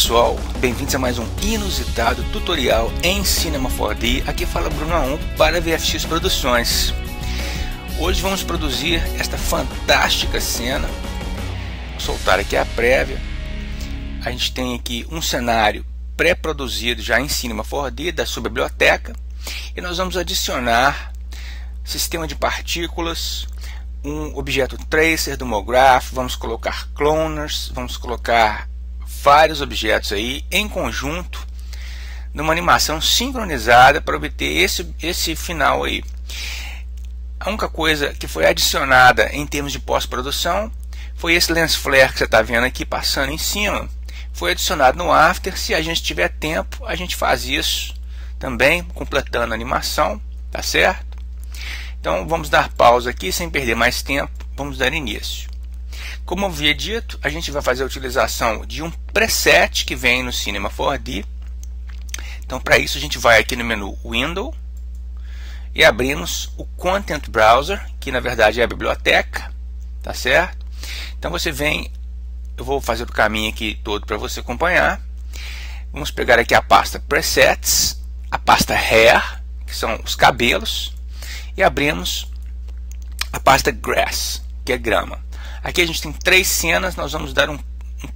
pessoal, bem-vindos a mais um inusitado tutorial em Cinema 4D. Aqui fala Bruno A1 para VFX Produções. Hoje vamos produzir esta fantástica cena. Vou soltar aqui a prévia. A gente tem aqui um cenário pré-produzido já em Cinema 4D da sua biblioteca. E nós vamos adicionar sistema de partículas, um objeto tracer do MoGraph, vamos colocar cloners, vamos colocar vários objetos aí em conjunto numa animação sincronizada para obter esse final aí. A única coisa que foi adicionada em termos de pós-produção foi esse lens flare que você está vendo aqui passando em cima. Foi adicionado no After. Se a gente tiver tempo, a gente faz isso também, completando a animação, tá certo? Então vamos dar pausa aqui sem perder mais tempo, vamos dar início. Como eu havia dito, a gente vai fazer a utilização de um preset que vem no Cinema 4D. Então para isso a gente vai aqui no menu Window e abrimos o Content Browser, que na verdade é a biblioteca, tá certo? Então você vem, eu vou fazer o caminho aqui todo para você acompanhar. Vamos pegar aqui a pasta Presets, a pasta Hair, que são os cabelos, e abrimos a pasta Grass, que é grama. Aqui a gente tem três cenas, nós vamos dar um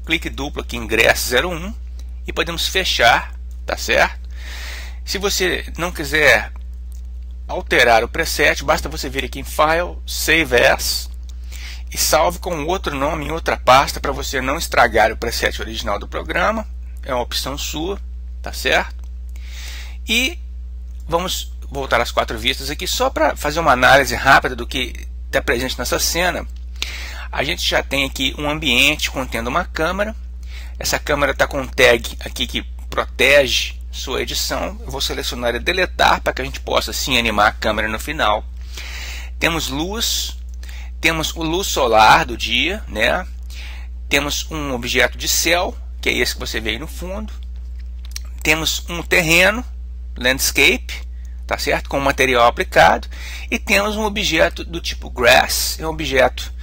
clique duplo aqui em Grass 01 e podemos fechar, tá certo? Se você não quiser alterar o preset, basta você vir aqui em File, Save As e salve com outro nome em outra pasta para você não estragar o preset original do programa. É uma opção sua, tá certo? E vamos voltar às quatro vistas aqui só para fazer uma análise rápida do que está presente nessa cena. A gente já tem aqui um ambiente contendo uma câmera. Essa câmera está com um tag aqui que protege sua edição. Eu vou selecionar e deletar para que a gente possa sim animar a câmera no final. Temos luz, temos o luz solar do dia, né? Temos um objeto de céu, que é esse que você vê aí no fundo. Temos um terreno, landscape, tá certo? Com material aplicado. E temos um objeto do tipo grass, é um objeto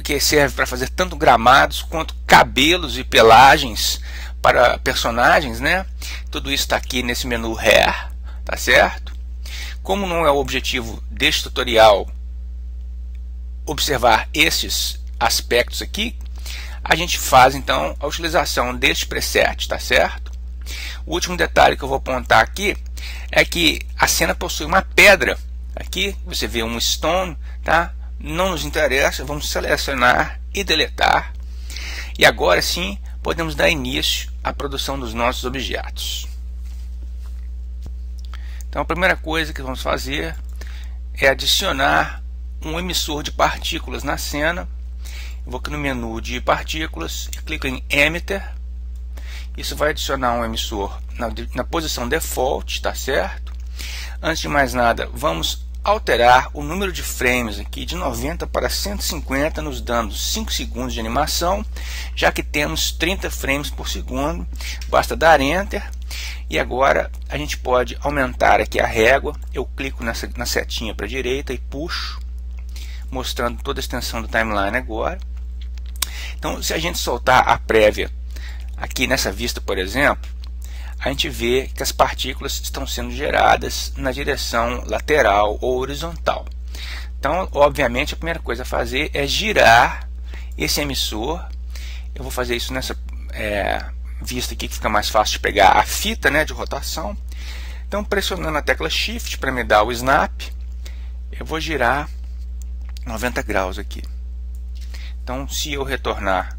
que serve para fazer tanto gramados quanto cabelos e pelagens para personagens, né? Tudo isso está aqui nesse menu Hair, tá certo? Como não é o objetivo deste tutorial observar esses aspectos aqui, a gente faz então a utilização deste preset, tá certo? O último detalhe que eu vou apontar aqui é que a cena possui uma pedra. Aqui você vê um stone, tá? Não nos interessa, vamos selecionar e deletar. E agora sim podemos dar início à produção dos nossos objetos. Então a primeira coisa que vamos fazer é adicionar um emissor de partículas na cena. Eu vou aqui no menu de partículas e clico em Emitter. Isso vai adicionar um emissor na posição default, tá certo? Antes de mais nada, vamos alterar o número de frames aqui de 90 para 150, nos dando 5 segundos de animação, já que temos 30 frames por segundo. Basta dar Enter e agora a gente pode aumentar aqui a régua. Eu clico na setinha para a direita e puxo, mostrando toda a extensão do timeline agora. Então, se a gente soltar a prévia aqui nessa vista, por exemplo, a gente vê que as partículas estão sendo geradas na direção lateral ou horizontal. Então, obviamente, a primeira coisa a fazer é girar esse emissor. Eu vou fazer isso nessa vista aqui que fica mais fácil de pegar a fita, né, de rotação. Então, pressionando a tecla Shift para me dar o snap, eu vou girar 90 graus aqui. Então, se eu retornar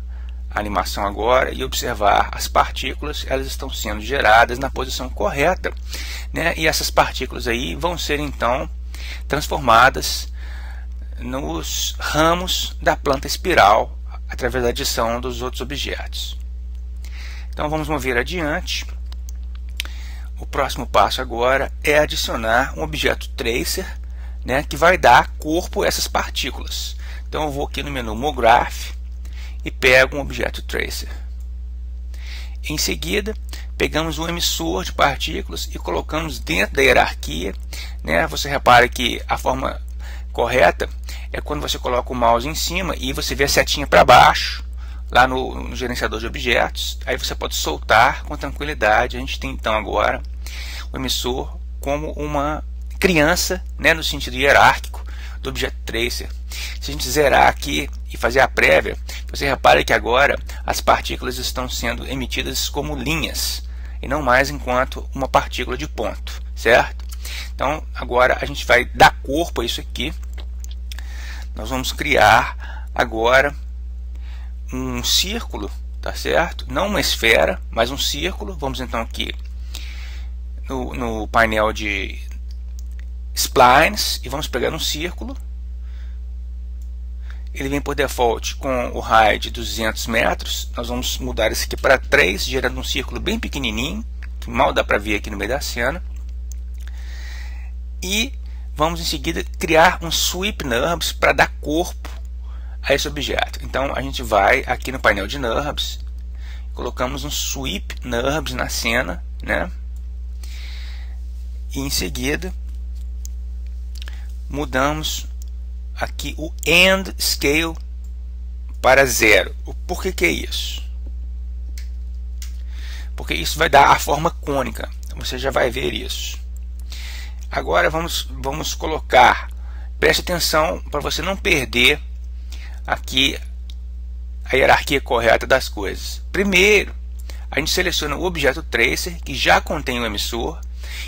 a animação agora e observar as partículas, elas estão sendo geradas na posição correta, né? E essas partículas aí vão ser então transformadas nos ramos da planta espiral através da adição dos outros objetos. Então vamos mover adiante. O próximo passo agora é adicionar um objeto tracer, né, que vai dar corpo a essas partículas. Então eu vou aqui no menu MoGraph e pego um objeto tracer. Em seguida, pegamos um emissor de partículas e colocamos dentro da hierarquia, né? Você repara que a forma correta é quando você coloca o mouse em cima e você vê a setinha para baixo, lá no gerenciador de objetos. Aí você pode soltar com tranquilidade. A gente tem então agora o emissor como uma criança, né, no sentido hierárquico do objeto tracer. Se a gente zerar aqui e fazer a prévia, você repara que agora as partículas estão sendo emitidas como linhas e não mais enquanto uma partícula de ponto, certo? Então agora a gente vai dar corpo a isso aqui. Nós vamos criar agora um círculo, tá certo? Não uma esfera, mas um círculo. Vamos então aqui no painel de splines e vamos pegar um círculo. Ele vem por default com o raio de 200 metros. Nós vamos mudar esse aqui para 3, gerando um círculo bem pequenininho, que mal dá para ver aqui no meio da cena. E vamos em seguida criar um sweep NURBS para dar corpo a esse objeto. Então a gente vai aqui no painel de NURBS, colocamos um sweep NURBS na cena, né? E em seguida mudamos aqui o end scale para 0. Por que é isso? Porque isso vai dar a forma cônica. Você já vai ver isso. Agora vamos colocar, preste atenção para você não perder aqui a hierarquia correta das coisas. Primeiro, a gente seleciona o objeto tracer, que já contém o emissor,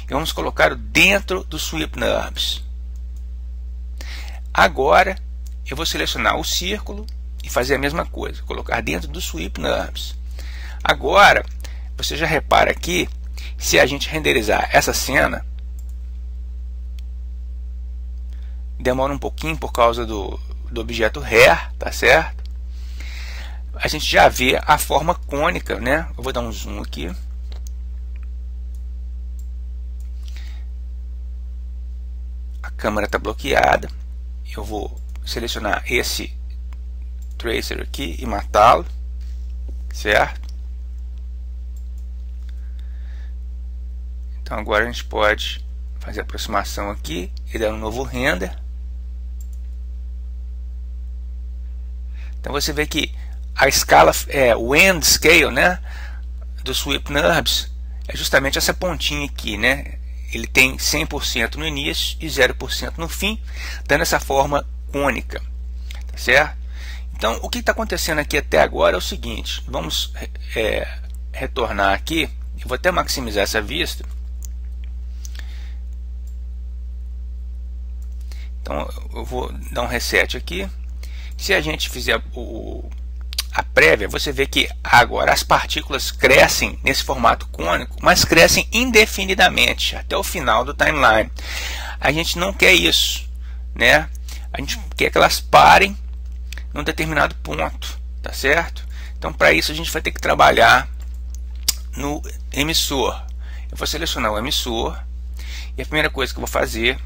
e vamos colocá-lo dentro do sweep NURBS. Agora eu vou selecionar o círculo e fazer a mesma coisa, colocar dentro do sweep NURBS. Agora você já repara aqui, se a gente renderizar essa cena, demora um pouquinho por causa do objeto rare, tá certo? A gente já vê a forma cônica, né? Eu vou dar um zoom aqui. A câmera está bloqueada. Eu vou selecionar esse tracer aqui e matá-lo, certo? Então agora a gente pode fazer a aproximação aqui e dar um novo render. Então você vê que a escala, o end scale, né, do sweep NURBS é justamente essa pontinha aqui, né? Ele tem 100% no início e 0% no fim, dando essa forma cônica, tá certo? Então o que está acontecendo aqui até agora é o seguinte. Vamos retornar aqui. Eu vou até maximizar essa vista. Então eu vou dar um reset aqui. Se a gente fizer a prévia, você vê que agora as partículas crescem nesse formato cônico, mas crescem indefinidamente até o final do timeline. A gente não quer isso, né? A gente quer que elas parem num determinado ponto, tá certo? Então para isso a gente vai ter que trabalhar no emissor. Eu vou selecionar o emissor e a primeira coisa que eu vou fazer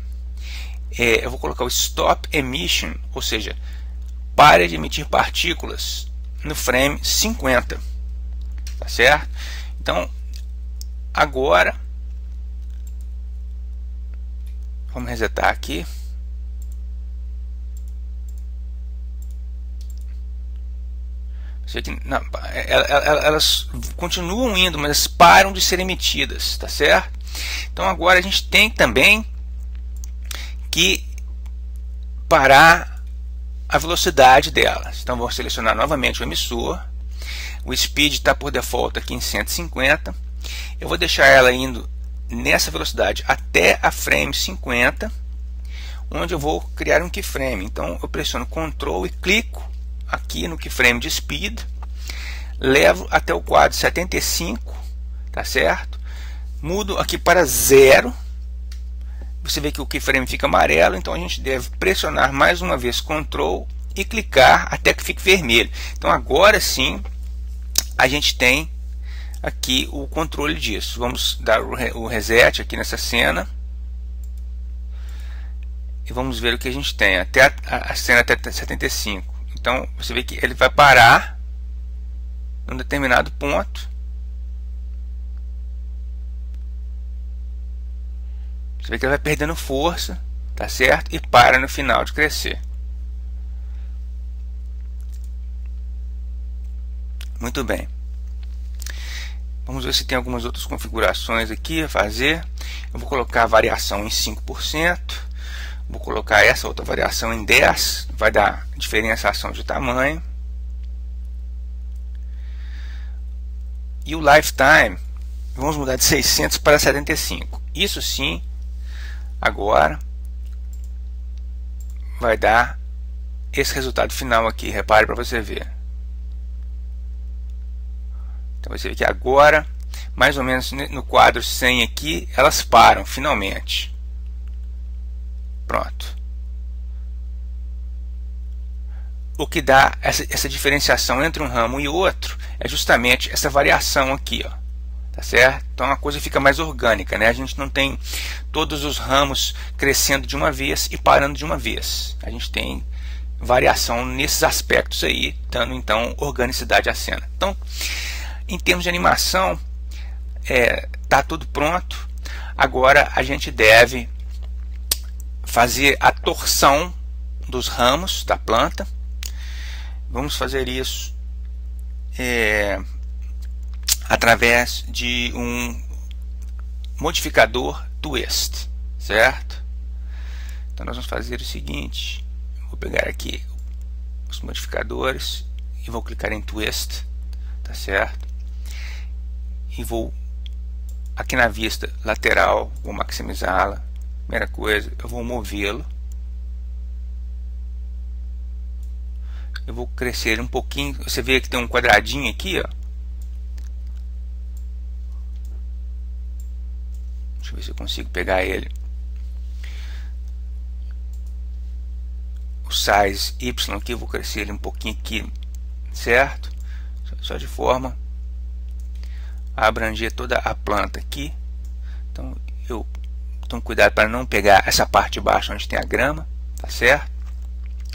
eu vou colocar o stop emission, ou seja, pare de emitir partículas no frame 50, tá certo? Então agora vamos resetar aqui. Elas continuam indo, mas param de ser emitidas, tá certo? Então agora a gente tem também que parar a velocidade delas. Então vou selecionar novamente o emissor. O speed está por default aqui em 150. Eu vou deixar ela indo nessa velocidade até a frame 50, onde eu vou criar um keyframe. Então eu pressiono Ctrl e clico aqui no keyframe de speed, levo até o quadro 75, tá certo? Mudo aqui para 0. Você vê que o keyframe fica amarelo, então a gente deve pressionar mais uma vez Ctrl e clicar até que fique vermelho. Então agora sim a gente tem aqui o controle disso. Vamos dar o reset aqui nessa cena e vamos ver o que a gente tem até a cena até 75. Então você vê que ele vai parar em um determinado ponto. Você vê que ele vai perdendo força, tá certo? E para no final de crescer. Muito bem. Vamos ver se tem algumas outras configurações aqui a fazer. Eu vou colocar a variação em 5%. Vou colocar essa outra variação em 10%. Vai dar diferenciação de tamanho. E o lifetime, vamos mudar de 600 para 75. Isso sim, agora vai dar esse resultado final aqui. Repare para você ver. Então você vê que agora, mais ou menos no quadro 100 aqui, elas param finalmente. Pronto. O que dá essa diferenciação entre um ramo e outro é justamente essa variação aqui, ó. Tá certo? Então a coisa fica mais orgânica, né? A gente não tem todos os ramos crescendo de uma vez e parando de uma vez. A gente tem variação nesses aspectos aí, dando então organicidade à cena. Então, em termos de animação, tá tudo pronto. Agora a gente deve fazer a torção dos ramos da planta. Vamos fazer isso através de um modificador twist, certo? Então nós vamos fazer o seguinte: vou pegar aqui os modificadores e vou clicar em twist, tá certo? E vou aqui na vista lateral, vou maximizá-la. Primeira coisa, eu vou movê-lo. Eu vou crescer um pouquinho. Você vê que tem um quadradinho aqui, ó. Deixa eu ver se eu consigo pegar ele. O size Y aqui, eu vou crescer ele um pouquinho aqui, certo? Só de forma a abranger toda a planta aqui. Então eu tomo cuidado para não pegar essa parte de baixo onde tem a grama, tá certo?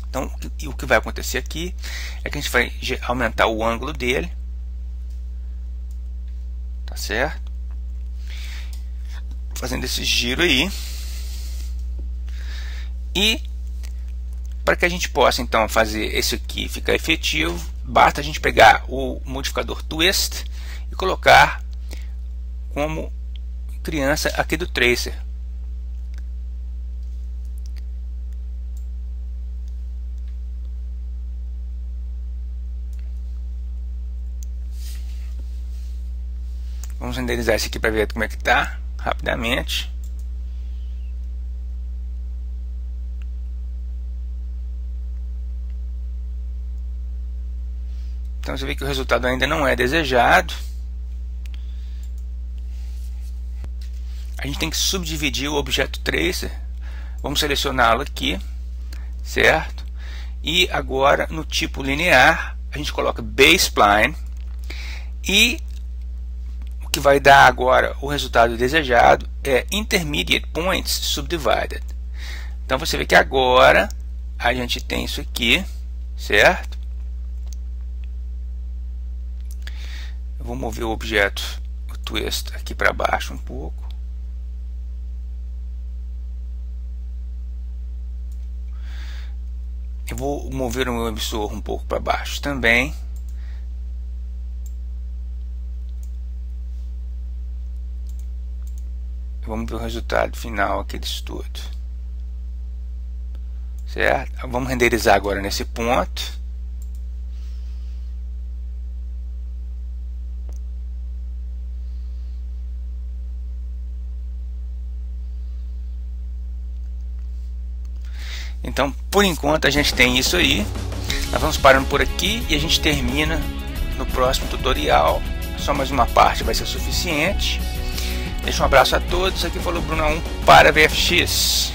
Então o que vai acontecer aqui é que a gente vai aumentar o ângulo dele, tá certo? Fazendo esse giro aí. E para que a gente possa então fazer esse aqui ficar efetivo, basta a gente pegar o modificador twist e colocar como criança aqui do tracer. Vamos renderizar esse aqui para ver como é que tá rapidamente. Então você vê que o resultado ainda não é desejado. A gente tem que subdividir o objeto tracer. Vamos selecioná-lo aqui, certo? E agora no tipo linear a gente coloca Basepline, e o que vai dar agora o resultado desejado é Intermediate Points Subdivided. Então você vê que agora a gente tem isso aqui, certo? Eu vou mover o objeto, o twist, aqui para baixo um pouco. Eu vou mover o meu emissor um pouco para baixo também. Vamos ver o resultado final aqui disso tudo, certo? Vamos renderizar agora nesse ponto. Então, por enquanto a gente tem isso aí. Nós vamos parando por aqui e a gente termina no próximo tutorial. Só mais uma parte vai ser suficiente. Deixa um abraço a todos. Aqui falou Bruno 1 para VFX.